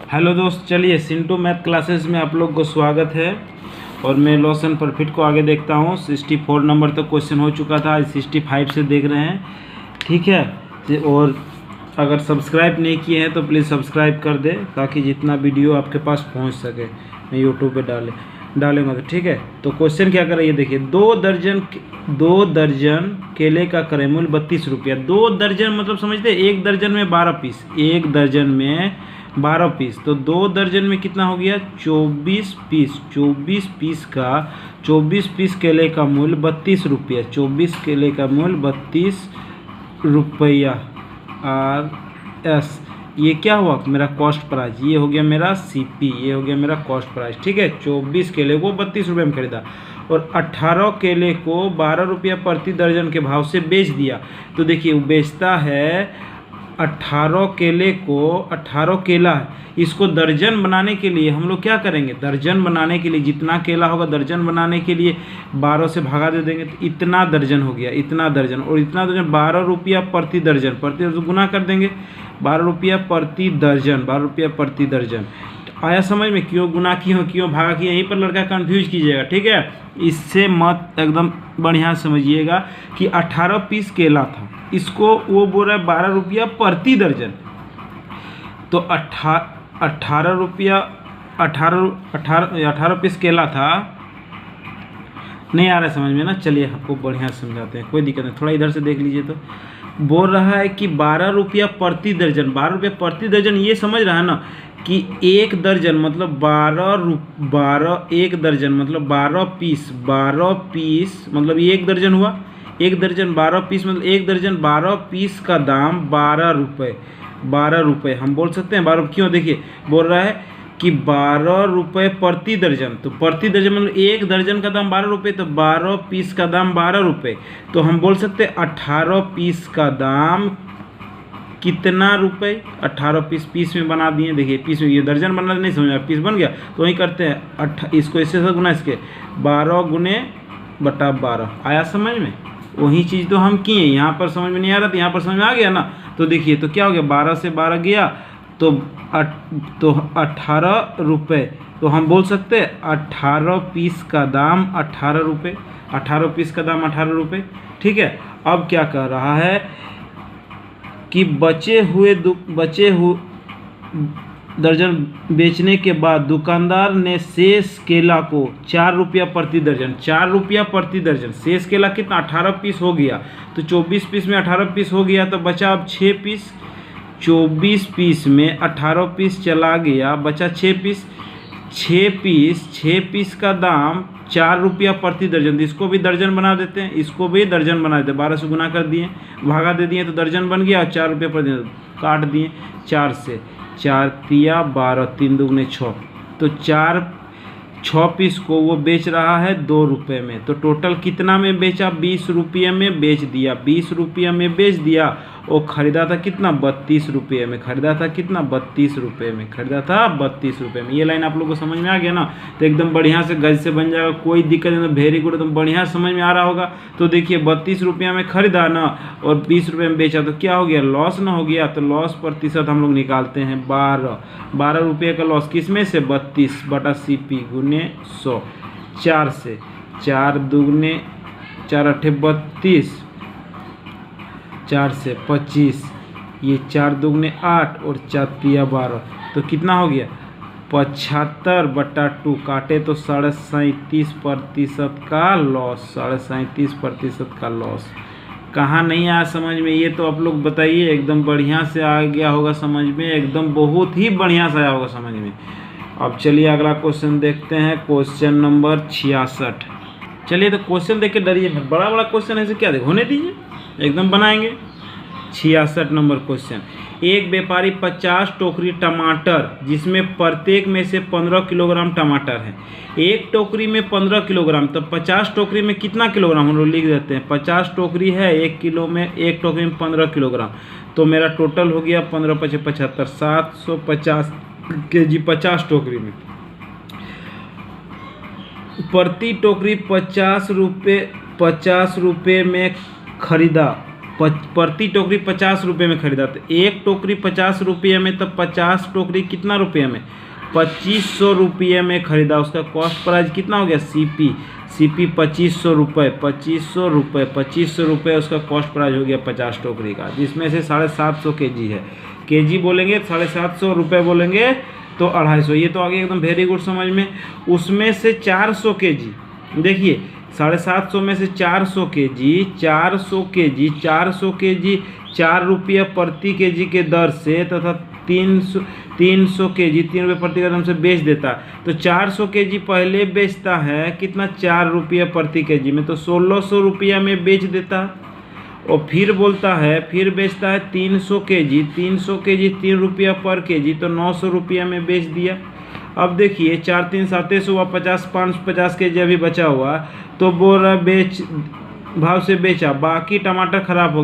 Hello दोस्त, चलिए Sintu math classes में आप लोग को स्वागत है। और मैं लॉस एंड प्रॉफिट को आगे देखता हूँ। 64 नंबर तक क्वेश्चन हो चुका था, आज 65 से देख रहे हैं, ठीक है। और अगर सब्सक्राइब नहीं किए हैं तो प्लीज़ सब्सक्राइब कर दे ताकि जितना वीडियो आपके पास पहुँच सके, मैं यूट्यूब पे डालेंगे तो ठीक है। तो क्वेश्चन क्या कर रही है, देखिए, 2 दर्जन केले का क्रय मूल्य 32 रुपया। 2 दर्जन मतलब समझते हैं, 1 दर्जन में 12 पीस, 1 दर्जन में 12 पीस, तो 2 दर्जन में कितना हो गया, 24 पीस। 24 पीस केले का मूल्य 32 रुपया। 24 केले का मूल्य 32 रुपया। RS ये क्या हुआ, मेरा कॉस्ट प्राइस, ये हो गया मेरा CP, ये हो गया मेरा कॉस्ट प्राइस, ठीक है। 24 केले को 32 रुपये में खरीदा और 18 केले को 12 रुपया प्रति दर्जन के भाव से बेच दिया। तो देखिए, वो बेचता है 18 केले को, 18 केला है, इसको दर्जन बनाने के लिए हम लोग क्या करेंगे, दर्जन बनाने के लिए जितना केला होगा दर्जन बनाने के लिए 12 से भागा दे देंगे, तो इतना दर्जन हो गया, इतना दर्जन। और इतना दर्जन 12 रुपया प्रति दर्जन, गुना कर देंगे, 12 रुपया प्रति दर्जन, 12 रुपया प्रति दर्जन। आया समझ में, क्यों गुना क्यों भागा किया, यहीं पर लड़का कंफ्यूज कीजिएगा, ठीक है। इससे मत एकदम बढ़िया समझिएगा कि 18 पीस केला था, इसको वो बोल रहा है 12 रुपया प्रति दर्जन, तो 18 रुपया, 18 पीस केला था। नहीं आ रहा है समझ में ना, चलिए आपको बढ़िया समझाते हैं, कोई दिक्कत नहीं, थोड़ा इधर से देख लीजिए। तो बोल रहा है कि 12 रुपया प्रति दर्जन, 12 रुपया प्रति दर्जन, ये समझ रहा है ना कि 1 दर्जन मतलब 1 दर्जन मतलब 12 पीस, 12 पीस मतलब 1 दर्जन हुआ, 1 दर्जन 12 पीस मतलब 1 दर्जन 12 पीस का दाम 12 रुपये। 12 रुपये हम बोल सकते हैं 12, क्यों, देखिए बोल रहा है कि 12 रुपये प्रति दर्जन, तो प्रति दर्जन मतलब 1 दर्जन का दाम 12 रुपये, तो 12 पीस का दाम 12 रुपये, तो हम बोल सकते हैं 18 पीस का दाम कितना रुपए। 18 पीस में बना दिए, देखिए पीस में, ये दर्जन बनना नहीं समझ में, पीस बन गया, तो वही करते हैं इसको इससे गुना, इसके 12 गुने बटा 12, आया समझ में। वही चीज़ तो हम किए, यहाँ पर समझ में नहीं आ रहा था, यहाँ पर समझ में आ गया ना। तो देखिए, तो क्या हो गया, 12 से 12 गया तो 18 रुपये, तो हम बोल सकते हैं 18 पीस का दाम 18 रुपये, 18 पीस का दाम 18 रुपये, ठीक है। अब क्या कर रहा है कि बचे हुए दर्जन बेचने के बाद दुकानदार ने शेष केला को 4 रुपया प्रति दर्जन, 4 रुपया प्रति दर्जन, शेष केला कितना, 18 पीस हो गया, तो 24 पीस में 18 पीस हो गया, तो बचा अब 6 पीस। 24 पीस में 18 पीस चला गया, बचा 6 पीस। 6 पीस का दाम 4 रुपया प्रति दर्जन, इसको भी दर्जन बना देते हैं, इसको भी दर्जन बना देते हैं, 12 से गुना कर दिए, भागा दे दिए, तो दर्जन बन गया, और 4 रुपये प्रति दर्जन काट दिए 4 से, 4 तिया 12, 3 दूगुने 6, तो 6 पीस को वो बेच रहा है 2 रुपये में, तो टोटल कितना में बेचा, 20 रुपये में बेच दिया, 20 रुपये में बेच दिया। वो खरीदा था कितना, 32 रुपये में खरीदा था, कितना, 32 रुपये में खरीदा था, 32 रुपये में। ये लाइन आप लोगों को समझ में आ गया ना, तो एकदम बढ़िया से गज से बन जाएगा, कोई दिक्कत नहीं, वेरी गुड, एकदम बढ़िया समझ में आ रहा होगा। तो देखिए, 32 रुपया में खरीदा ना और 20 रुपये में बेचा, तो क्या हो गया, लॉस ना हो गया। तो लॉस प्रतिशत हम लोग निकालते हैं 12 रुपये का लॉस, किस में से, 32 बटा CP गुने 100, 4 से, 4 दूगुने 4 अट्ठे 32, 4 से 25, ये 4 दूगुने 8 और 4 तिया 12, तो कितना हो गया, 75 बटा 2, काटे तो 37.5% का लॉस, 37.5% का लॉस। कहाँ नहीं आया समझ में, ये तो आप लोग बताइए, एकदम बढ़िया से आ गया होगा समझ में, एकदम बहुत ही बढ़िया से आया होगा समझ में। अब चलिए अगला क्वेश्चन देखते हैं, क्वेश्चन नंबर 66। चलिए, तो क्वेश्चन देख के डरिए मत, बड़ा बड़ा क्वेश्चन ऐसे क्या देख, होने दीजिए, एकदम बनाएंगे। 66 नंबर क्वेश्चन, एक व्यापारी 50 टोकरी टमाटर, जिसमें प्रत्येक में से 15 किलोग्राम टमाटर है, एक टोकरी में 15 किलोग्राम, तो 50 टोकरी में कितना किलोग्राम, हम लोग लिख देते हैं, 50 टोकरी है, 1 किलो में, 1 टोकरी में 15 किलोग्राम, तो मेरा टोटल हो गया 15 × 5 = 75, 750 kg 50 टोकरी में। प्रति टोकरी 50 रुपये में खरीदा, प्रति टोकरी 50 रुपये में खरीदा, तो एक टोकरी 50 रुपये में, तो 50 टोकरी कितना रुपये में, 2500 रुपये में खरीदा। उसका कॉस्ट प्राइस कितना हो गया, सीपी 2500 रुपये, 2500 रुपये उसका कॉस्ट प्राइस हो गया 50 टोकरी का, जिसमें से 750 केजी है। केजी बोलेंगे 750 रुपये, बोलेंगे तो 250। ये तो आगे एकदम वेरी गुड समझ में। उसमें से 400 केजी, देखिए 750 में से 400 केजी 400 केजी 4 रुपये प्रति केजी के दर से तथा 300 केजी 3 रुपये प्रति कदम से बेच देता है। तो 400 केजी पहले बेचता है कितना, 4 रुपये प्रति केजी में, तो 1600 रुपया में बेच देता है। और फिर बोलता है, फिर बेचता है 300 केजी 3 रुपया पर केजी, तो 900 रुपया में बेच दिया। अब देखिए 4 3 7 हुआ 50, 550 केजी अभी बचा हुआ, तो बोल रहा बेच भाव से बेचा, बाकी टमाटर खराब हो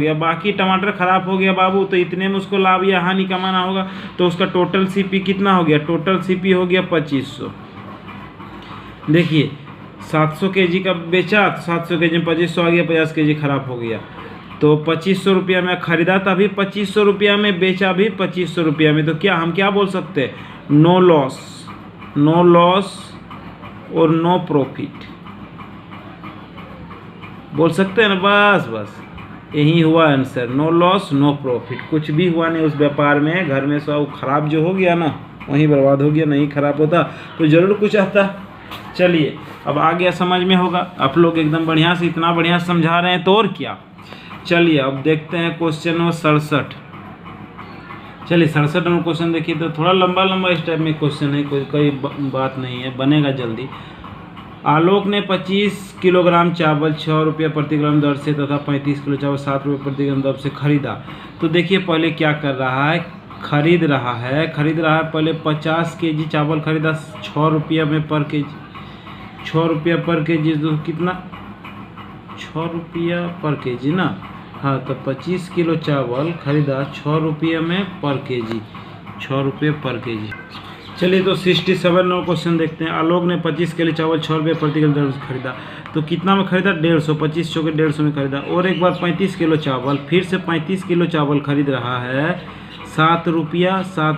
गया, बाबू, तो इतने में उसको लाभ या हानि कमाना होगा। तो उसका टोटल सीपी कितना हो गया, टोटल सीपी हो गया 2500। देखिए 700 केजी का बेचा, तो 700 केजी में 2500 आ गया, 50 केजी खराब हो गया, तो 2500 रुपया में खरीदा तभी 2500 रुपया में, बेचा भी 2500 रुपया में। तो क्या हम क्या बोल सकते हैं, नो लॉस और नो प्रॉफिट बोल सकते हैं ना। बस यही हुआ answer, no loss no profit. कुछ भी हुआ नहीं उस व्यापार में, घर में सब खराब जो हो गया ना वहीं बर्बाद हो गया, नहीं खराब होता तो जरूर कुछ आता। चलिए अब आ गया, समझ में होगा, आप लोग एकदम बढ़िया से, इतना बढ़िया समझा रहे हैं तो और क्या। चलिए अब देखते हैं क्वेश्चन नंबर 67। चलिए 67 नंबर क्वेश्चन देखिए, तो थोड़ा लंबा इस टाइप में क्वेश्चन है, कोई बात नहीं है, बनेगा जल्दी। आलोक ने 25 किलोग्राम चावल 6 रुपये प्रति ग्राम दर से तथा 35 किलो चावल 7 रुपये प्रति ग्राम दर से खरीदा। तो देखिए पहले क्या कर रहा है, खरीद रहा है पहले 50 केजी चावल खरीदा 6 रुपये में पर केजी, 6 रुपया पर केजी, तो कितना 6 रुपया पर केजी ना, हाँ, तो 25 किलो चावल खरीदा 6 रुपये में पर केजी, 6 रुपये पर केजी। चलिए तो 67 नंबर क्वेश्चन देखते हैं। आलोक ने 25 किलो चावल 6 रुपये प्रति किलो दर से खरीदा, तो कितना में खरीदा, 150, 25 के 150 में खरीदा। और एक बार 35 किलो चावल, फिर से 35 किलो चावल खरीद रहा है 7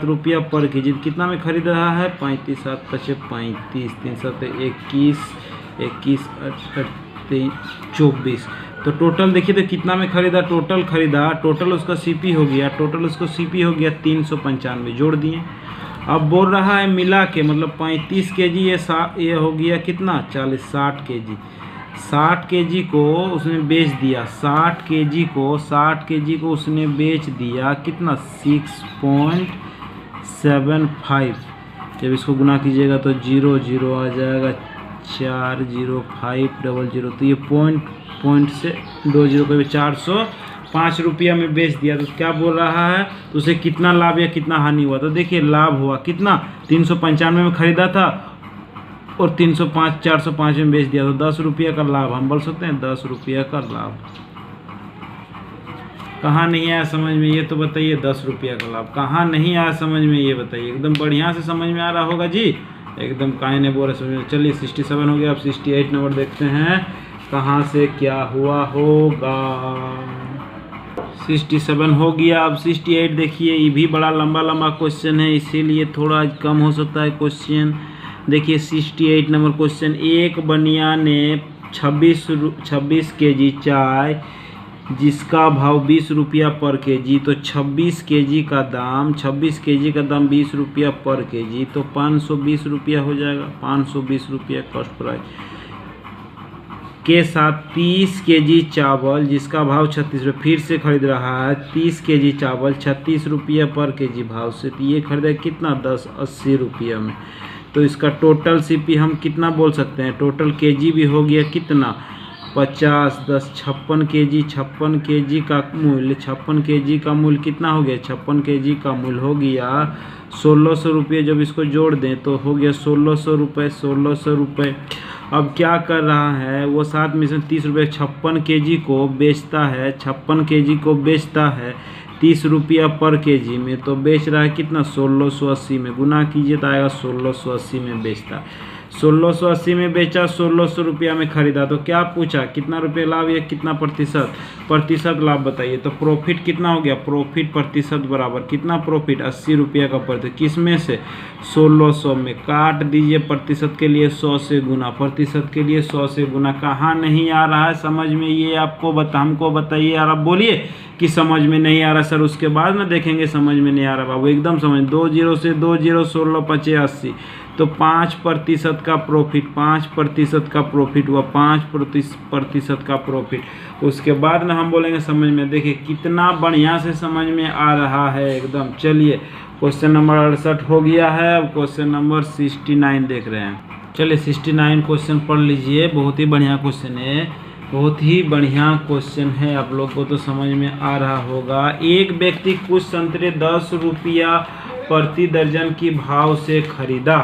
रुपया पर केजी, कितना में खरीद रहा है, 35 7 5 35 3 7 21 24। तो टोटल देखिए तो कितना में खरीदा, टोटल उसका सीपी हो गया, 395, जोड़ दिए। अब बोल रहा है मिला के, मतलब 35 केजी ये हो गया कितना, 60 केजी, 60 केजी को उसने बेच दिया, 60 केजी को उसने बेच दिया कितना, 6.75। जब इसको गुना कीजिएगा तो 0 0 आ जाएगा, 40500, तो ये पॉइंट से 20 को 405 रुपया में बेच दिया। तो क्या बोल रहा है, तो उसे कितना लाभ या कितना हानि हुआ। तो देखिए लाभ हुआ कितना, 395 में खरीदा था और 405 में बेच दिया, तो 10 रुपये का लाभ, हम बोल सकते हैं 10 रुपये का लाभ। कहाँ नहीं आया समझ में, ये तो बताइए, 10 रुपये का लाभ कहाँ नहीं आया समझ में, ये बताइए। एकदम बढ़िया से समझ में आ रहा होगा जी, एकदम काहे नहीं बोल रहे समझ में। चलिए 67 हो गया, अब 68 नंबर देखते हैं कहाँ से क्या हुआ होगा। 67 हो गया, अब 68 देखिए, ये भी बड़ा लंबा क्वेश्चन है, इसीलिए थोड़ा कम हो सकता है क्वेश्चन। देखिए 68 नंबर क्वेश्चन, एक बनिया ने 26 केजी चाय जिसका भाव 20 रुपया पर केजी, तो 26 केजी का दाम 20 रुपया पर केजी, तो 520 रुपया हो जाएगा, 520 रुपया कॉस्ट प्राइस के साथ 30 केजी चावल जिसका भाव 36 रुपये, फिर से खरीद रहा है 30 केजी चावल 36 रुपया पर केजी भाव से, तो ये खरीदा कितना, 80 रुपया में। तो इसका टोटल सीपी हम कितना बोल सकते हैं, टोटल केजी भी हो गया कितना, 50 10 56 केजी, 56 केजी का मूल्य, 56 केजी का मूल्य कितना हो गया, 56 केजी का मूल्य हो गया 1600 रुपये। जब इसको जोड़ दें तो हो गया 1600 रुपये। अब क्या कर रहा है वो, साथ में से 30 रुपये 56 केजी को बेचता है, 56 केजी को बेचता है 30 रुपया पर केजी में, तो बेच रहा है कितना, 1680 में। गुना कीजिए तो आएगा 1680 में बेचता है। 1680 में बेचा, 1600 रुपया में खरीदा। तो क्या पूछा, कितना रुपये लाभ या कितना प्रतिशत लाभ बताइए। तो प्रॉफिट कितना हो गया, प्रॉफिट प्रतिशत बराबर कितना, प्रॉफिट 80 रुपये का प्रतिशत, किस में से, 1600 में। काट दीजिए प्रतिशत के लिए 100 से गुना, प्रतिशत के लिए 100 से गुना। कहाँ नहीं आ रहा है समझ में, ये आपको हमको बताइए यार। आप बोलिए कि समझ में नहीं आ रहा सर, उसके बाद ना देखेंगे समझ में नहीं आ रहा बाबू, एकदम समझ। 2 0 से 2 0, 16 5 80, तो 5% का प्रॉफिट, 5% का प्रॉफिट हुआ, 5% का प्रॉफिट। उसके बाद ना हम बोलेंगे समझ में। देखिए कितना बढ़िया से समझ में आ रहा है एकदम। चलिए क्वेश्चन नंबर 68 हो गया है। अब क्वेश्चन नंबर 69 देख रहे हैं। चलिए 69 क्वेश्चन पढ़ लीजिए, बहुत ही बढ़िया क्वेश्चन है, बहुत ही बढ़िया क्वेश्चन है। आप लोग को तो समझ में आ रहा होगा। एक व्यक्ति कुछ संतरे 10 रुपया प्रति दर्जन की भाव से खरीदा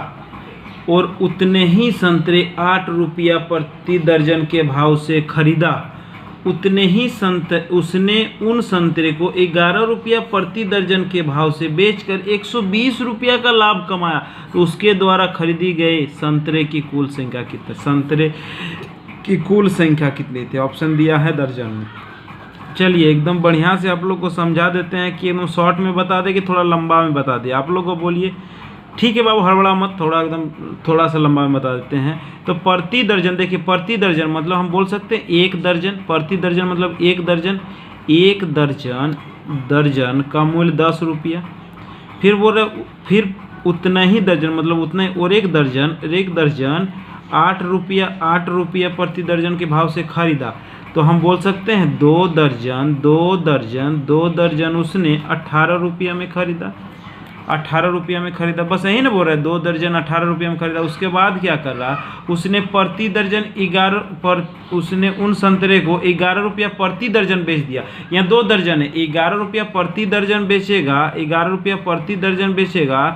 और उतने ही संतरे 8 रुपया प्रति दर्जन के भाव से खरीदा। उतने ही उसने उन संतरे को 11 रुपया प्रति दर्जन के भाव से बेचकर 120 रुपया का लाभ कमाया। तो उसके द्वारा खरीदी गए संतरे की कुल संख्या कितनी, संतरे की कुल संख्या कितनी थी। ऑप्शन दिया है दर्जन में। चलिए एकदम बढ़िया से आप लोग को समझा देते हैं कि एकदम शॉर्ट में बता दे कि थोड़ा लंबा में बता दे। आप लोग को बोलिए ठीक है बाबू, हड़बड़ा मत, थोड़ा सा लंबा में बता देते हैं। तो प्रति दर्जन, देखिए प्रति दर्जन मतलब हम बोल सकते हैं 1 दर्जन, प्रति दर्जन मतलब 1 दर्जन। 1 दर्जन का मूल्य 10 रुपया। फिर उतना ही दर्जन मतलब उतना ही, और 1 दर्जन 8 रुपया प्रति दर्जन के भाव से खरीदा। तो हम बोल सकते हैं 2 दर्जन उसने 18 रुपया में खरीदा, 18 रुपया में खरीदा। बस यही ना बोल रहा है, 2 दर्जन 18 रुपया में खरीदा। उसके बाद क्या कर रहा, उसने प्रति दर्जन 11 उसने उन संतरे को 11 रुपया प्रति दर्जन बेच दिया। यहाँ 2 दर्जन है, 11 रुपया प्रति दर्जन बेचेगा, 11 रुपया प्रति दर्जन बेचेगा।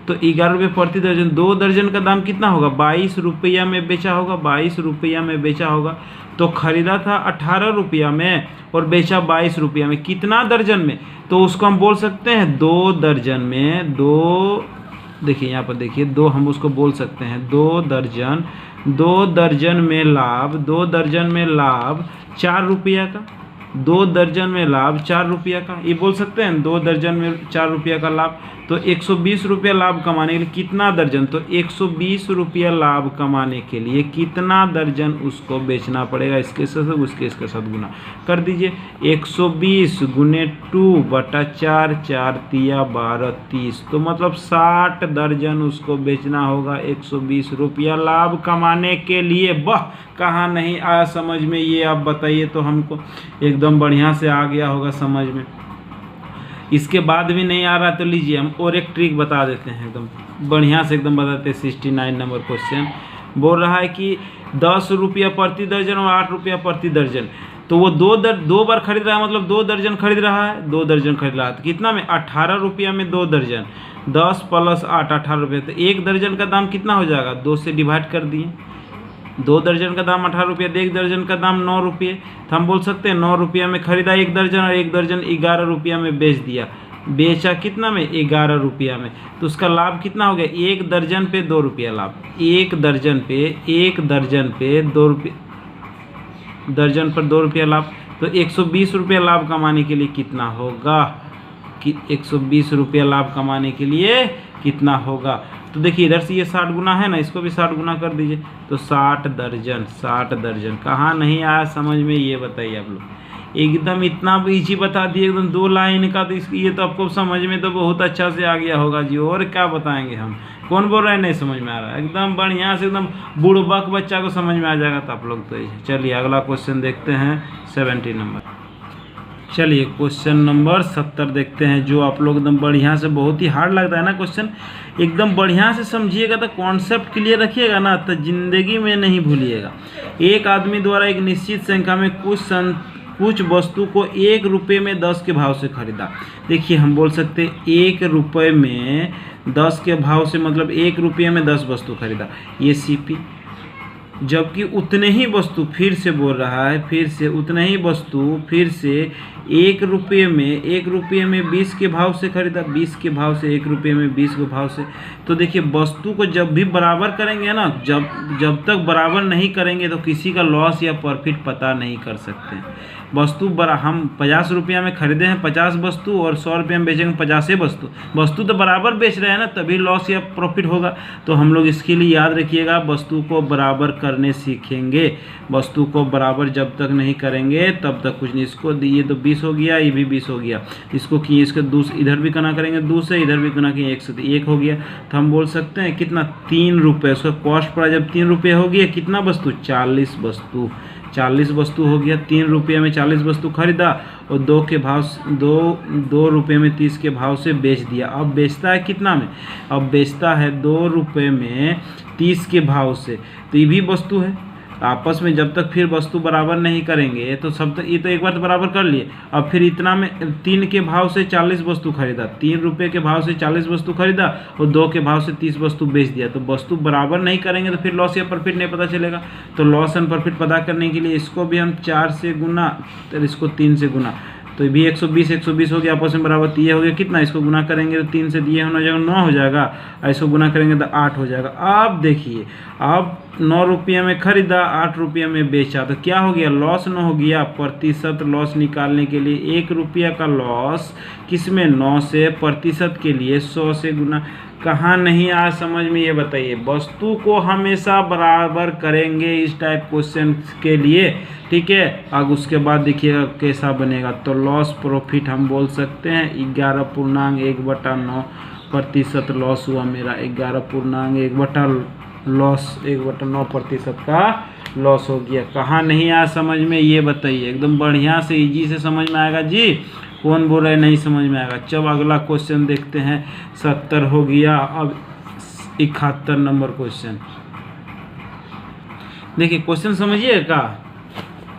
तो 11 रुपये प्रति दर्जन, 2 दर्जन का दाम कितना होगा, 22 रुपया में बेचा होगा, 22 रुपया में बेचा होगा। तो खरीदा था 18 रुपया में और बेचा 22 रुपया में। कितना दर्जन में, तो उसको हम बोल सकते हैं 2 दर्जन में, 2, देखिए यहाँ पर देखिए 2 हम उसको बोल सकते हैं 2 दर्जन। 2 दर्जन में लाभ, 2 दर्जन में लाभ 4 रुपया का, 2 दर्जन में लाभ 4 रुपया का, ये बोल सकते हैं 2 दर्जन में 4 रुपया का लाभ। तो 120 रुपया लाभ कमाने के लिए कितना दर्जन, तो 120 रुपया लाभ कमाने के लिए कितना दर्जन उसको बेचना पड़ेगा। इसके साथ इसके साथ गुना कर दीजिए। 120 गुने 2/4, 4 तिया 12, 30, तो मतलब 60 दर्जन उसको बेचना होगा 120 रुपया लाभ कमाने के लिए। वाह, कहाँ नहीं आया समझ में, ये आप बताइए तो हमको एकदम बढ़िया से आ गया होगा समझ में। इसके बाद भी नहीं आ रहा तो लीजिए हम और एक ट्रिक बता देते हैं, एकदम बढ़िया से एकदम बताते हैं। 69 नंबर क्वेश्चन बोल रहा है कि 10 रुपया प्रति दर्जन और 8 रुपया प्रति दर्जन। तो वो 2 बार खरीद रहा है, मतलब 2 दर्जन खरीद रहा है, 2 दर्जन खरीद रहा है। तो कितना में, 18 रुपया में 2 दर्जन, 10 + 8 18 रुपये। तो 1 दर्जन का दाम कितना हो जाएगा, 2 से डिवाइड कर दिए। 2 दर्जन का दाम 18 रुपये, 1 दर्जन का दाम 9 रुपये। तो हम बोल सकते हैं 9 रुपया में खरीदा 1 दर्जन और 1 दर्जन 11 रुपया में बेच दिया। बेचा कितना में, 11 रुपया में। तो उसका लाभ कितना हो गया, 1 दर्जन पे 2 रुपया लाभ। 1 दर्जन पे 2 रुपये, दर्जन पर 2 रुपया लाभ। तो 120 रुपया लाभ कमाने के लिए कितना होगा, कि 120 रुपया लाभ कमाने के लिए कितना होगा। तो देखिए इधर से ये 60 गुना है ना, इसको भी 60 गुना कर दीजिए। तो 60 दर्जन। कहाँ नहीं आया समझ में, ये बताइए आप लोग। एकदम इतना इजी बता दिए, एकदम 2 लाइन का। तो ये तो आपको समझ में तो बहुत अच्छा से आ गया होगा जी। और क्या बताएंगे हम, कौन बोल रहा है नहीं समझ में आ रहा है, एकदम बढ़िया से एकदम बुड़बक बच्चा को समझ में आ जाएगा। तो आप लोग तो चलिए अगला क्वेश्चन देखते हैं 70 नंबर। चलिए क्वेश्चन नंबर 70 देखते हैं, जो आप लोग एकदम बढ़िया से, बहुत ही हार्ड लगता है ना क्वेश्चन, एकदम बढ़िया से समझिएगा तो कॉन्सेप्ट क्लियर रखिएगा ना, तो जिंदगी में नहीं भूलिएगा। एक आदमी द्वारा एक निश्चित संख्या में कुछ वस्तु को 1 रुपये में 10 के भाव से खरीदा। देखिए हम बोल सकते हैं 1 रुपये में 10 के भाव से, मतलब 1 रुपये में 10 वस्तु खरीदा। ये सीपी जबकि उतने ही वस्तु, फिर से बोल रहा है, फिर से उतने ही वस्तु फिर से 1 रुपये में 20 के भाव से खरीदा, 20 के भाव से, 1 रुपये में 20 के भाव से। तो देखिए वस्तु को जब भी बराबर करेंगे ना, जब तक बराबर नहीं करेंगे तो किसी का लॉस या प्रॉफिट पता नहीं कर सकते। वस्तु हम 50 रुपया में खरीदे हैं 50 वस्तु और 100 रुपये में बेचेंगे 50 वस्तु तो बराबर बेच रहे हैं ना, तभी लॉस या प्रॉफिट होगा। तो हम लोग इसके लिए याद रखिएगा, वस्तु को बराबर करने सीखेंगे। वस्तु को बराबर जब तक नहीं करेंगे तब तक कुछ नहीं। इसको ये तो 20 हो गया, ये भी 20 हो गया। इसको किए, इसके इधर भी गुना करेंगे 2 से, इधर भी गुना किए 1 से, 1 हो गया। तो हम बोल सकते हैं कितना, 3 रुपये। उसका कॉस्ट पड़ा जब 3 रुपये हो गया, कितना वस्तु, 40 वस्तु। 40 वस्तु हो गया। 3 रुपये में 40 वस्तु खरीदा और 2 रुपये में 30 के भाव से बेच दिया। अब बेचता है कितना में, अब बेचता है 2 रुपये में 30 के भाव से। तो ये भी वस्तु है। आपस में जब तक फिर वस्तु बराबर नहीं करेंगे तो सब तक, ये तो एक बार तो बराबर कर लिए। अब फिर इतना में 3 के भाव से 40 वस्तु खरीदा, 3 रुपये के भाव से 40 वस्तु खरीदा और 2 के भाव से 30 वस्तु बेच दिया। तो वस्तु बराबर नहीं करेंगे तो फिर लॉस या प्रॉफिट नहीं पता चलेगा। तो लॉस एंड प्रॉफिट पता करने के लिए इसको भी हम 4 से गुना, तो इसको 3 से गुना, तो ये भी 120 हो गया, आपस में बराबर। तो ये हो गया कितना, इसको गुना करेंगे तो 3 से दिए होना जाएगा 9 हो जाएगा, और इसको गुना करेंगे तो 8 हो जाएगा। अब देखिए, अब 9 रुपये में खरीदा, 8 रुपये में बेचा, तो क्या हो गया, लॉस न हो गया। प्रतिशत लॉस निकालने के लिए 1 रुपया का लॉस किस में, 9 से, प्रतिशत के लिए 100 से गुना। कहाँ नहीं आया समझ में, ये बताइए। वस्तु को हमेशा बराबर करेंगे इस टाइप क्वेश्चन के लिए, ठीक है। अब उसके बाद देखिएगा कैसा बनेगा। तो लॉस प्रॉफिट हम बोल सकते हैं 11.1/9% लॉस हुआ मेरा। 11.1/1/9% का लॉस हो गया। कहाँ नहीं आया समझ में, ये बताइए। एकदम बढ़िया से इजी से समझ में आएगा जी। कौन बोल रहे नहीं समझ में आएगा। चलो अगला क्वेश्चन देखते हैं। 70 हो गया। अब 71 नंबर क्वेश्चन देखिए। क्वेश्चन समझिए का,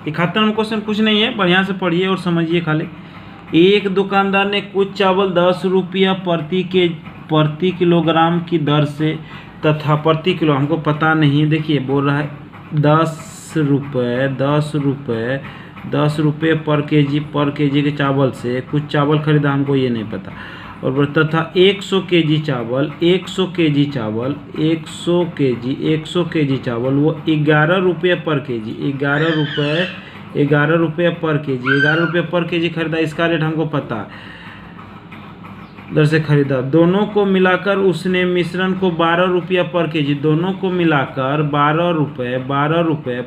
71 नंबर क्वेश्चन कुछ नहीं है, बढ़िया से पढ़िए और समझिए खाली। एक दुकानदार ने कुछ चावल 10 रुपया प्रति किलोग्राम की दर से तथा प्रति किलो, हमको पता नहीं है। देखिए बोल रहा है 10 रुपये पर केजी के चावल से कुछ चावल खरीदा, हमको ये नहीं पता। और तथा 100 केजी चावल 100 केजी चावल वो 11 रुपये पर केजी 11 रुपये पर केजी खरीदा। इसका रेट हमको पता है, दर से खरीदा। दोनों को मिलाकर उसने मिश्रण को 12 रुपया पर केजी, दोनों को मिलाकर 12 रुपये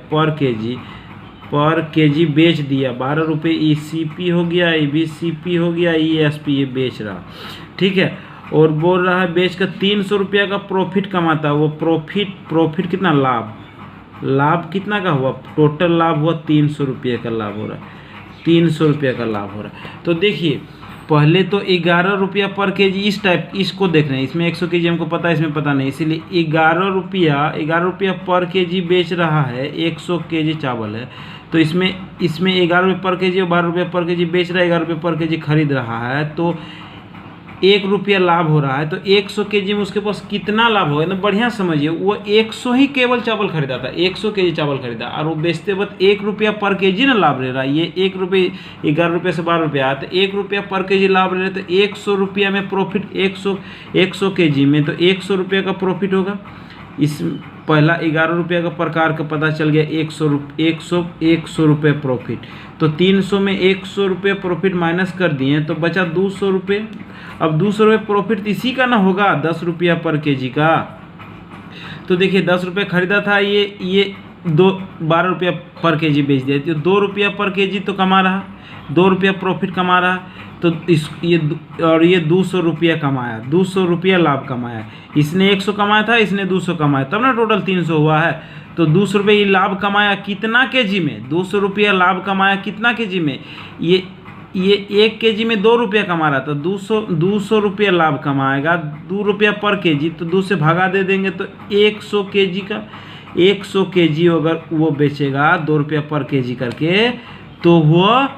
पर केजी बेच दिया। 12 रुपये ECP हो गया, EBCP हो गया, ESP ये बेच रहा, ठीक है। और बोल रहा है बेच कर 300 रुपया का प्रॉफिट कमाता है। वो प्रॉफिट कितना, लाभ कितना का हुआ, टोटल लाभ हुआ 300 रुपये का लाभ हो रहा है, 300 रुपये का लाभ हो रहा है। तो देखिए पहले तो 11 रुपया पर केजी इस टाइप, इसको देख रहे हैं। इसमें 100 केजी हमको पता है, इसमें पता नहीं, इसीलिए 11 रुपया पर केजी बेच रहा है। 100 केजी चावल है तो इसमें 11 रुपये पर केजी और 12 रुपये पर केजी बेच रहा है, 11 रुपये पर केजी खरीद रहा है, तो 1 रुपया लाभ हो रहा है। तो 100 केजी में उसके पास कितना लाभ होगा, तो बढ़िया समझिए। वो 100 ही केवल चावल खरीदा था, 100 केजी चावल खरीदा, और वो बेचते वक्त 1 रुपया पर केजी ना लाभ ले रहा है। ये 1 रुपये, 11 रुपये से 12 रुपया, तो 1 रुपया पर केजी लाभ ले रहे, तो 100 रुपया में प्रॉफिट, 100 केजी में तो 100 रुपये का प्रॉफिट होगा। इस पहला 11 रुपये का प्रकार का पता चल गया, 100 रुपये प्रॉफिट। तो 300 में 100 रुपये प्रॉफिट माइनस कर दिए तो बचा 200 रुपये। अब 200 रुपये प्रॉफिट इसी का ना होगा, 10 रुपया पर केजी का। तो देखिए 10 रुपये खरीदा था, ये 12 रुपया पर केजी बेच दिया, तो 2 रुपया पर केजी तो कमा रहा, 2 रुपया प्रॉफिट कमा रहा। तो ये 200 रुपया कमाया, 200 रुपया लाभ कमाया। इसने 100 कमाया था, इसने 200 कमाया, तब ना टोटल 300 हुआ है। तो 200 रुपये ये लाभ कमाया कितना केजी में, 200 रुपया लाभ कमाया कितना केजी में, ये 1 केजी में 2 रुपया कमा रहा था, 200 रुपया लाभ कमाएगा, 2 रुपया पर केजी, तो 2 से भागा दे देंगे तो 100 केजी का, 100 केजी अगर वो बेचेगा 2 रुपया पर केजी करके, तो वो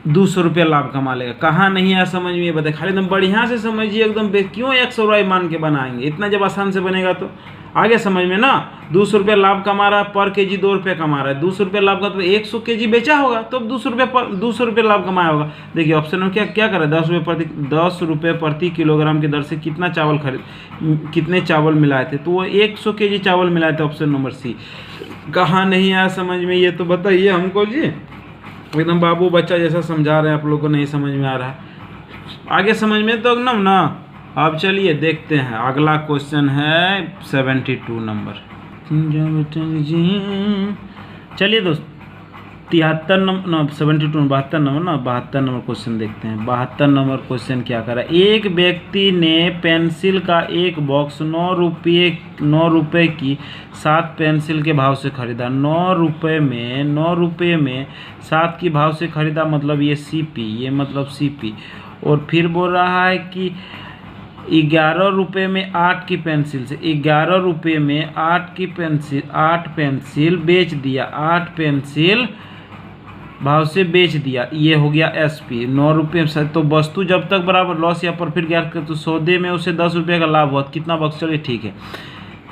200 रुपया लाभ कमा लेगा। कहाँ नहीं आया समझ में, ये बताए। खाली एकदम बढ़िया से समझिए एकदम, क्यों 100 रुपये मान के बनाएंगे, इतना जब आसान से बनेगा तो आगे समझ में ना। 200 रुपया लाभ कमा रहा है, पर केजी 2 रुपये कमा रहा है। 200 रुपया लाभ का तो 100 केजी बेचा होगा तो 200 रुपये लाभ कमाया होगा। देखिए ऑप्शन में क्या क्या करे, 10 रुपये प्रति किलोग्राम की दर से कितना चावल कितने चावल मिलाए थे, तो वो 100 केजी चावल मिलाए थे। Option number C. कहाँ नहीं आया समझ में, ये तो बताइए हमको जी। एकदम बाबू बच्चा जैसा समझा रहे हैं, आप लोग को नहीं समझ में आ रहा है, आगे समझ में तो एकदम ना। अब चलिए देखते हैं, अगला क्वेश्चन है 72 नंबर। चलिए दोस्त 73 नंबर 72 72 नंबर ना, 72 नंबर क्वेश्चन देखते हैं। 72 नंबर क्वेश्चन क्या कर रहा है, एक व्यक्ति ने पेंसिल का एक बॉक्स 9 रुपये की 7 पेंसिल के भाव से खरीदा। 9 रुपये में 7 की भाव से खरीदा, मतलब ये CP। और फिर बोल रहा है कि 11 रुपये में 8 की पेंसिल से 11 रुपये में 8 पेंसिल बेच दिया। 8 पेंसिल भाव से बेच दिया, ये हो गया SP। 9 रुपये से तो वस्तु जब तक बराबर लॉस या प्रॉफिट ज्ञात कर, तो सौदे में उसे 10 रुपये का लाभ हुआ, कितना बॉक्स, चलिए ठीक है।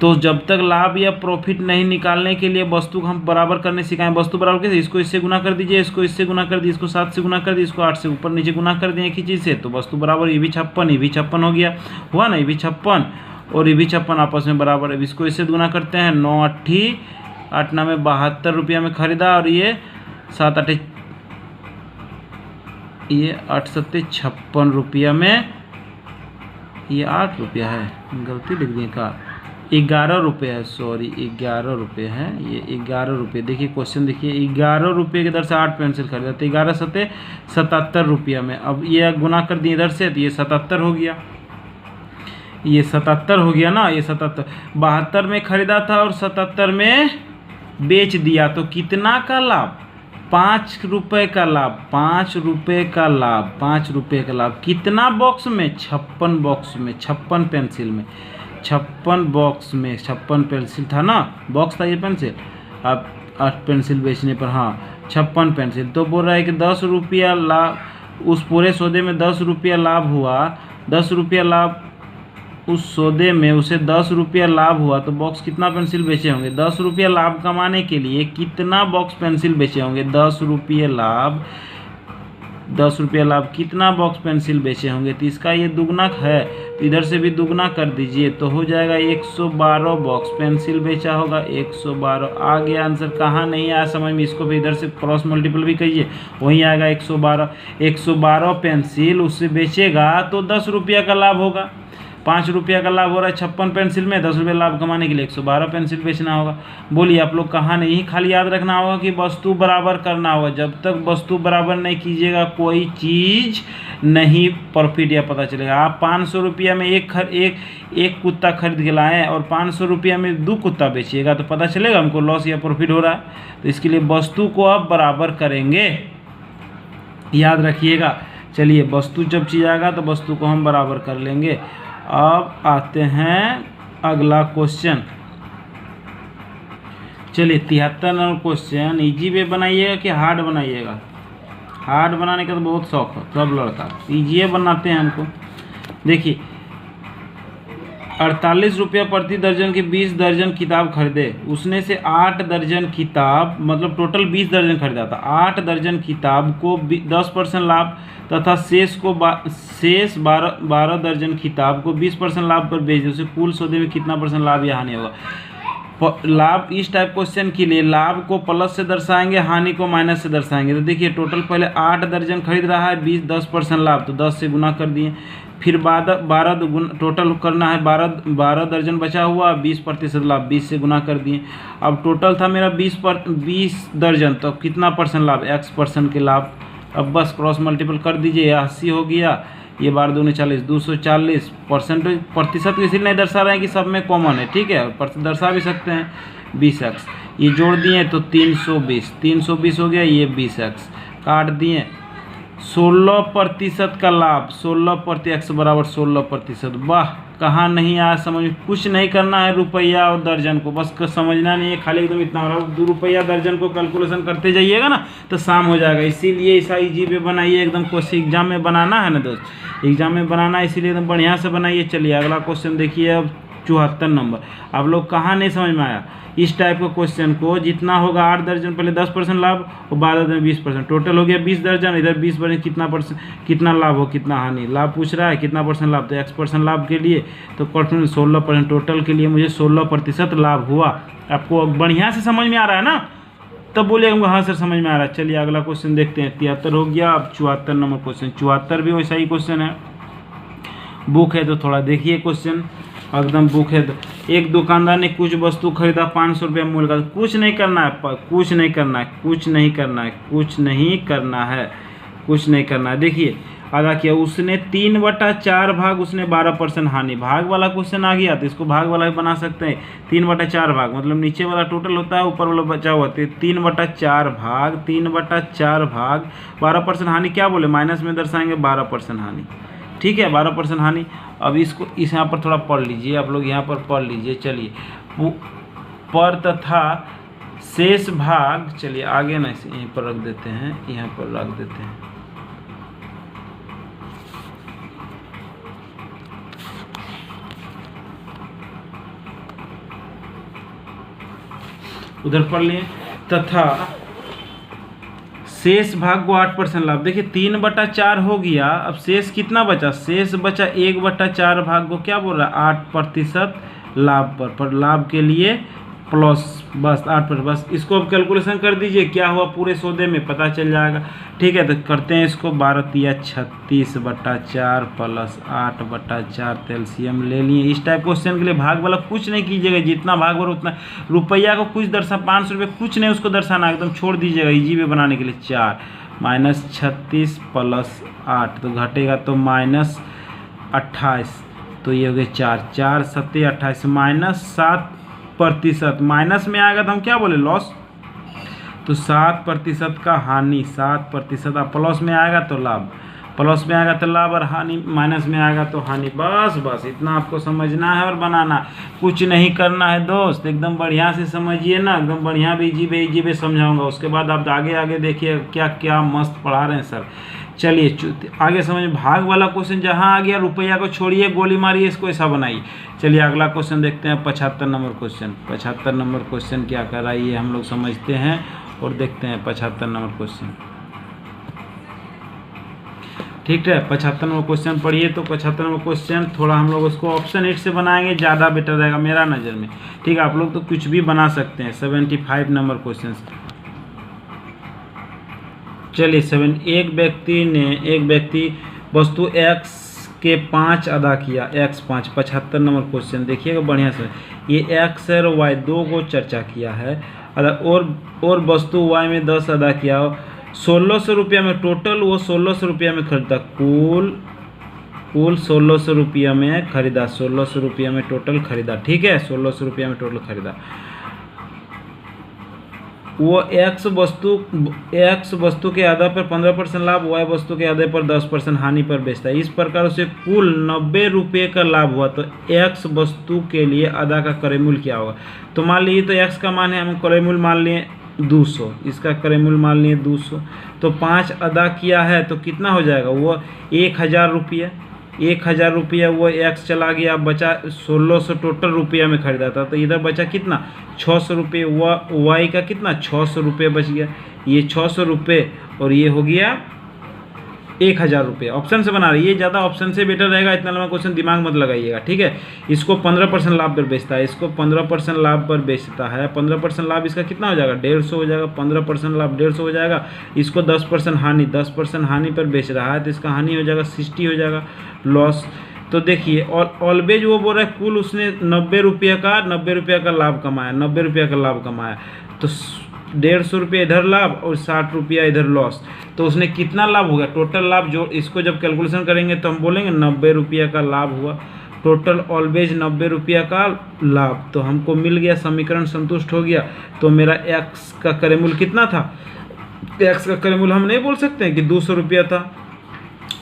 तो जब तक लाभ या प्रॉफिट नहीं निकालने के लिए वस्तु को हम बराबर करने सिखाएं। वस्तु बराबर कैसे, इसको इससे गुना कर दीजिए, इसको इससे गुना कर दीजिए, इसको 7 से गुना कर दीजिए, इसको 8 से ऊपर नीचे गुना कर दिए एक ही चीज़ से, तो वस्तु बराबर। ये भी 56 हो गया, हुआ ना, ये भी 56 और ये भी 56 आपस में बराबर। अब इसको इससे गुना करते हैं, 9 8 8 9 में 72 रुपया में खरीदा, और ये 7 8 ये 8 7 56 रुपया में, ये 8 रुपया है, गलती लिख दिए का, 11 रुपये है, सॉरी 11 रुपये है, ये 11 रुपये। देखिए क्वेश्चन देखिए, 11 रुपये की दर से 8 पेंसिल खरीदा, तो 11 7 77 रुपया में। अब ये गुना कर दिए इधर से, तो ये 77 हो गया, ये 77 हो गया ना, ये 77। 72 में खरीदा था और 77 में बेच दिया, तो कितना का लाभ, 5 रुपये का लाभ, 5 रुपये का लाभ, 5 रुपये का लाभ। कितना बॉक्स में, 56 बॉक्स में, 56 पेंसिल में, 56 बॉक्स में 56 पेंसिल था ना, बॉक्स था ये पेंसिल। अब 8 पेंसिल बेचने पर, हाँ 56 पेंसिल, तो बोल रहा है कि 10 रुपया लाभ, उस पूरे सौदे में 10 रुपया लाभ हुआ। 10 रुपया लाभ, उस सौदे में उसे 10 रुपया लाभ हुआ, तो बॉक्स कितना पेंसिल बेचे होंगे। 10 रुपया लाभ कमाने के लिए कितना बॉक्स पेंसिल बेचे होंगे, 10 रुपये लाभ, 10 रुपया लाभ कितना बॉक्स पेंसिल बेचे होंगे। तो इसका ये दुगना है, तो इधर से भी दुगना कर दीजिए, तो हो जाएगा 112 बॉक्स पेंसिल बेचा होगा, 112 आ गया आंसर। कहाँ नहीं आया समझ में, इसको भी इधर से क्रॉस मल्टीपल भी कहिए, वहीं आएगा 112 पेंसिल उससे बेचेगा, तो 10 रुपया का लाभ होगा। 5 रुपया का लाभ हो रहा है 56 पेंसिल में, 10 रुपये लाभ कमाने के लिए 112 पेंसिल बेचना होगा। बोलिए आप लोग, कहाँ नहीं, खाली याद रखना होगा कि वस्तु बराबर करना होगा। जब तक वस्तु बराबर नहीं कीजिएगा कोई चीज़ नहीं प्रॉफिट या पता चलेगा। आप 500 रुपया में एक कुत्ता खरीद के लाएँ और 500 रुपया में 2 कुत्ता बेचिएगा, तो पता चलेगा हमको लॉस या प्रॉफिट हो रहा है। तो इसके लिए वस्तु को आप बराबर करेंगे, याद रखिएगा। चलिए वस्तु जब चीज आएगा तो वस्तु को हम बराबर कर लेंगे। अब आते हैं अगला क्वेश्चन। चलिए 73 नंबर क्वेश्चन, इजी वे बनाइएगा कि हार्ड बनाइएगा। हार्ड बनाने का तो बहुत शौक है सब लड़का, इजी बनाते हैं हमको। देखिए 48 रुपया प्रति दर्जन के 20 दर्जन किताब खरीदे, उसने से 8 दर्जन किताब, मतलब टोटल 20 दर्जन खरीदा था। 8 दर्जन किताब को 10% लाभ तथा शेष 12 दर्जन किताब को 20% लाभ पर बेच दे, उसे कुल सौदे में कितना % लाभ या हानि होगा। लाभ इस टाइप क्वेश्चन के लिए लाभ को प्लस से दर्शाएंगे, हानि को माइनस से दर्शाएंगे। तो देखिए टोटल पहले 8 दर्जन खरीद रहा है, 10% लाभ, तो 10 से गुना कर दिए। फिर 12 टोटल करना है, 12 दर्जन बचा हुआ, 20% लाभ, 20 से गुना कर दिए। अब टोटल था मेरा 20 दर्जन, तो कितना % लाभ, X% के लाभ। अब बस क्रॉस मल्टीपल कर दीजिए, 80 हो गया, ये 12 दूनी 40, 240 प्रतिशत इसीलिए नहीं दर्शा रहे हैं कि सब में कॉमन है, ठीक है, प्रतिशत दर्शा भी सकते हैं। 20x ये जोड़ दिए तो 320 हो गया, ये 20x काट दिए 16% का लाभ, 16% x बराबर 16%। वाह, कहाँ नहीं आया समझ में। कुछ नहीं करना है रुपया और दर्जन को, बस समझना नहीं है, खाली एकदम इतना हो रहा है। 2 रुपया दर्जन को कैलकुलेशन करते जाइएगा ना तो शाम हो जाएगा। इसीलिए ऐसा इजी पे बनाइए, एकदम क्वेश्चन एग्जाम में बनाना है ना दोस्त, एग्जाम में बनाना है, इसीलिए एकदम बढ़िया से बनाइए। चलिए अगला क्वेश्चन देखिए अब 74 नंबर। आप लोग कहाँ नहीं समझ में आया, इस टाइप का क्वेश्चन को जितना होगा 8 दर्जन पहले 10% लाभ और 12 दर्जन 20%, टोटल हो गया 20 दर्जन, इधर 20% कितना लाभ हो कितना हानि, लाभ पूछ रहा है कितना परसेंट लाभ, तो x% लाभ के लिए तो 16%, टोटल के लिए मुझे 16% लाभ हुआ। आपको बढ़िया से समझ में आ रहा है ना, तब बोलिएगा हाँ सर समझ में आ रहा है। चलिए अगला क्वेश्चन देखते हैं। 73 हो गया, अब 74 नंबर क्वेश्चन। 74 भी वैसा ही क्वेश्चन है, बुक है तो थोड़ा देखिए क्वेश्चन, एकदम बुक है तो। एक दुकानदार ने कुछ वस्तु खरीदा 500 रुपये मूल्य का। कुछ नहीं करना है, कुछ नहीं करना है, कुछ नहीं करना है, कुछ नहीं करना है, कुछ नहीं करना है। देखिए अदा किया उसने 3/4 भाग, उसने 12% हानि। भाग वाला क्वेश्चन आ गया तो इसको भाग वाला भी बना सकते हैं। 3/4 भाग मतलब नीचे वाला टोटल होता है, ऊपर वाला बचा हुआ है। 3/4 भाग, 3/4 भाग 12% हानि, क्या बोले माइनस में दर्शाएंगे 12% हानि। ठीक है, 12% हानि। अब इसको इस यहाँ पर थोड़ा पढ़ लीजिए, आप लोग यहाँ पर पढ़ लीजिए। चलिए पर तथा शेष भाग, चलिए आगे ना इसे यहीं पर रख देते हैं, यहाँ पर रख देते हैं। उधर पढ़ लिए, तथा शेष भाग को 8% लाभ। देखिए 3/4 हो गया, अब शेष कितना बचा, शेष बचा 1/4 भाग को क्या बोल रहा है 8% लाभ पर लाभ के लिए प्लस बस 8%, बस इसको अब कैलकुलेशन कर दीजिए क्या हुआ पूरे सौदे में पता चल जाएगा। ठीक है, तो करते हैं इसको। 12×36/4 प्लस 8/4 एलसीएम ले लिए। इस टाइप क्वेश्चन के लिए भाग वाला कुछ नहीं कीजिएगा, जितना भाग वाला उतना। रुपया को कुछ 500 रुपये कुछ नहीं उसको दर्शाना, एकदम छोड़ दीजिएगा इजी में बनाने के लिए। 4 -36 प्लस 8 तो घटेगा तो -28, तो ये हो गया 4 7 28 -7%। माइनस में आएगा तो हम क्या बोले लॉस, तो 7% का हानि, 7%। अब प्लस में आएगा तो लाभ, प्लस में आएगा तो लाभ और हानि, माइनस में आएगा तो हानि। बस इतना आपको समझना है और बनाना, कुछ नहीं करना है दोस्त। एकदम बढ़िया से समझिए ना, एकदम बढ़िया इजी बे समझाऊंगा। उसके बाद आप आगे देखिए क्या क्या मस्त पढ़ा रहे हैं सर। चलिए आगे समझ। भाग वाला क्वेश्चन जहाँ आ गया रुपया को छोड़िए, गोली मारिए, इसको ऐसा बनाइए। चलिए अगला क्वेश्चन देखते हैं 75 नंबर क्वेश्चन। 75 नंबर क्वेश्चन क्या कर रहा है ये हम लोग समझते हैं और देखते हैं 75 नंबर क्वेश्चन। ठीक है, 75 नंबर क्वेश्चन पढ़िए। तो 75 नंबर क्वेश्चन थोड़ा हम लोग उसको ऑप्शन 8 से बनाएंगे, ज़्यादा बेटर रहेगा मेरा नज़र में। ठीक है, आप लोग तो कुछ भी बना सकते हैं। 75 नंबर क्वेश्चन। चलिए एक व्यक्ति वस्तु x के 5 अदा किया, x5। 75 नंबर क्वेश्चन देखिएगा बढ़िया से। ये x और y दो को चर्चा किया है, और वस्तु y में 10 अदा किया। 1600 रुपया में टोटल वो 1600 रुपया में खरीदा, कुल 1600 रुपया में खरीदा, 1600 रुपया में टोटल खरीदा। ठीक है, 1600 रुपया में टोटल खरीदा। वो x वस्तु के आधा पर 15% लाभ, y वस्तु के आधे पर 10% हानि पर बेचता है। इस प्रकार उसे कुल 90 रुपये का लाभ हुआ। तो x वस्तु के लिए आधा का क्रय मूल्य क्या होगा। तो मान लीजिए तो x का मान है, हम क्रय मूल्य मान लिए 200, इसका क्रय मूल्य मान लिए 200। तो 5 अदा किया है तो कितना हो जाएगा, वो 1000 रुपया। 1000 रुपया वो x चला गया, बचा 1600 टोटल रुपया में खरीदा था। तो इधर बचा कितना 600 रुपये, y का कितना 600 रुपये बच गया। ये 600 रुपये और ये हो गया 1000 रुपये। ऑप्शन से बना रही है, ये ज़्यादा ऑप्शन से बेटर रहेगा। इतना लंबा क्वेश्चन दिमाग मत लगाइएगा। ठीक है, इसको 15% लाभ पर बेचता है, इसको 15% लाभ पर बेचता है। 15% लाभ इसका कितना हो जाएगा 150 हो जाएगा। 15% लाभ 150 हो जाएगा। इसको 10% हानि, 10% हानि पर बेच रहा है तो इसका हानि हो जाएगा 60 हो जाएगा लॉस। तो देखिए और ऑलवेज वो बोल रहा है कुल उसने 90 रुपये का लाभ कमाया, 90 रुपये का लाभ कमाया। तो 150 रुपये इधर लाभ और 60 रुपया इधर लॉस। तो उसने कितना लाभ हो गया टोटल लाभ, जो इसको जब कैलकुलेशन करेंगे तो हम बोलेंगे 90 रुपये का लाभ हुआ। टोटल ऑलवेज 90 रुपया का लाभ। तो हमको मिल गया, समीकरण संतुष्ट हो गया। तो मेरा x का क्रय मूल्य कितना था एक्स का क्रय मूल्य हम नहीं बोल सकते हैं कि 200 रुपया था,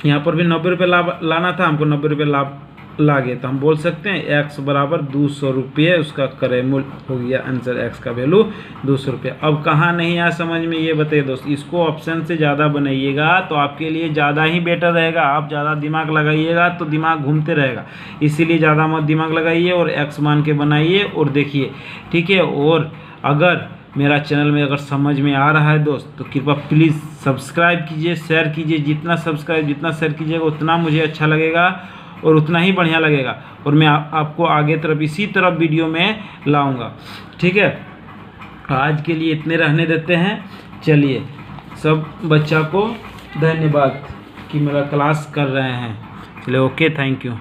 यहाँ पर भी 90 रुपये लाभ लाना था, हमको 90 रुपये लाभ लागे, तो हम बोल सकते हैं x बराबर 200 रुपये उसका क्रय मूल्य हो गया। आंसर x का वैल्यू 200 रुपये। अब कहाँ नहीं आया समझ में, ये बताइए दोस्त। इसको ऑप्शन से ज़्यादा बनाइएगा तो आपके लिए ज़्यादा ही बेटर रहेगा। आप ज़्यादा दिमाग लगाइएगा तो दिमाग घूमते रहेगा, इसीलिए ज़्यादा मत दिमाग लगाइए और x मान के बनाइए और देखिए, ठीक है। और अगर मेरा चैनल में अगर समझ में आ रहा है दोस्त तो कृपया प्लीज़ सब्सक्राइब कीजिए, शेयर कीजिए। जितना सब्सक्राइब जितना शेयर कीजिएगा उतना मुझे अच्छा लगेगा और उतना ही बढ़िया लगेगा, और मैं आपको आगे तरफ इसी तरफ वीडियो में लाऊंगा, ठीक है। आज के लिए इतने रहने देते हैं। चलिए, सब बच्चा को धन्यवाद कि मेरा क्लास कर रहे हैं। चलिए, ओके, थैंक यू।